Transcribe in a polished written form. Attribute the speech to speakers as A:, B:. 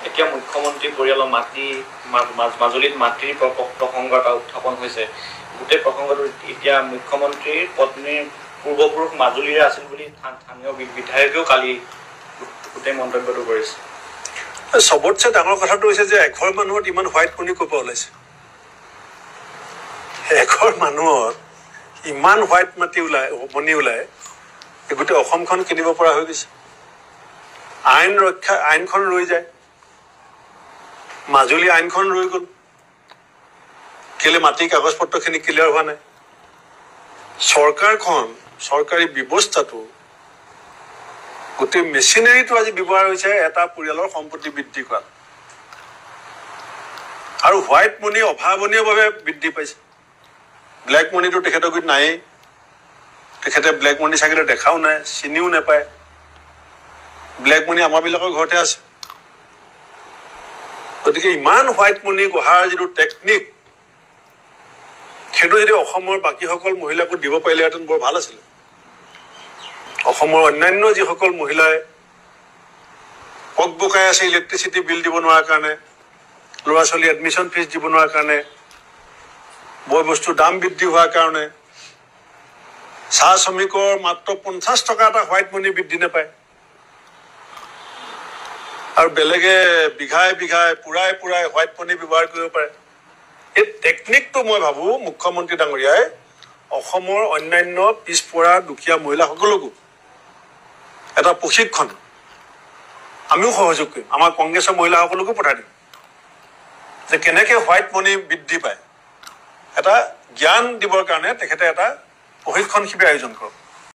A: এতিয়া মুখ্যমন্ত্ৰী পৰিয়ালৰ মাজুলীত মাতৃৰ প্ৰসংগ এটা উত্থাপন হৈছে। গোটেই প্ৰসংগটো এতিয়া মুখ্যমন্ত্ৰীৰ পত্নীৰ পূৰ্বপুৰুষ মাজুলীৰে আছিল বুলি স্থানীয় বিধায়কেও কালি গোটেই মন্তব্যটো কৰিছে।
B: চবতছে ডাঙৰ কথাটো হৈছে যে এঘৰ মানুহত ইমান হোৱাইট মনি ক'ৰ পৰা ওলাইছে? এঘৰ মানুহত ইমান হোৱাইট মনি ওলাই গোটেই অসমখন কিনিব পৰা হৈ গৈছে। আইনখন ৰৈ যায়, মাজুলী আইনখন ৰৈ গ'ল। কেলে মাটিৰ কাগজ পত্ৰখিনি ক্লিয়াৰ হোৱা নাই? চৰকাৰী ব্যৱস্থাটো গোটেই মেচিনাৰীটো আজি ব্যৱহাৰ হৈছে এটা পৰিয়ালৰ সম্পত্তি বৃদ্ধি কৰাত। আৰু হোৱাইট মনি অভাৱনীয়ভাৱে বৃদ্ধি পাইছে। ব্লেক মনিটো তেখেতৰ গুৰিত নায়েই। তেখেতে ব্লেক মনি চাগিলে দেখাও নাই, চিনিও নাপায়। ব্লেক মনি আমাৰবিলাকৰ ঘৰতে আছে। গতিকে ইমান হোৱাইট মনি গঢ়াৰ যিটো টেকনিক, সেইটো যদি অসমৰ বাকীসকল মহিলাকো দিব পাৰিলেহেঁতেন বৰ ভাল আছিলে। অসমৰ অন্যান্য যিসকল মহিলাই বকাই আছে ইলেক্ট্ৰিচিটি বিল দিব নোৱাৰাৰ কাৰণে, ল'ৰা ছোৱালী এডমিশ্যন ফিজ দিব নোৱাৰাৰ কাৰণে, বয় বস্তুৰ দাম বৃদ্ধি হোৱাৰ কাৰণে, চাহ শ্ৰমিকৰ মাত্ৰ 50 টকা এটা হোৱাইট মনি বৃদ্ধি নাপায়। আৰু বেলেগে বিঘাই পুৰাই হোৱাইট মনি ব্যৱহাৰ কৰিব পাৰে। এই টেকনিকটো মই ভাবোঁ মুখ্যমন্ত্ৰী ডাঙৰীয়াই অসমৰ অন্যান্য পিছপৰা দুখীয়া মহিলাসকলকো এটা প্ৰশিক্ষণ, আমিও সহযোগ কৰিম, আমাৰ কংগ্ৰেছৰ মহিলাসকলকো পঠাই দিম যে কেনেকৈ হোৱাইট মনি বৃদ্ধি পায়। এটা জ্ঞান দিবৰ কাৰণে তেখেতে এটা প্ৰশিক্ষণ শিবিৰ আয়োজন কৰক।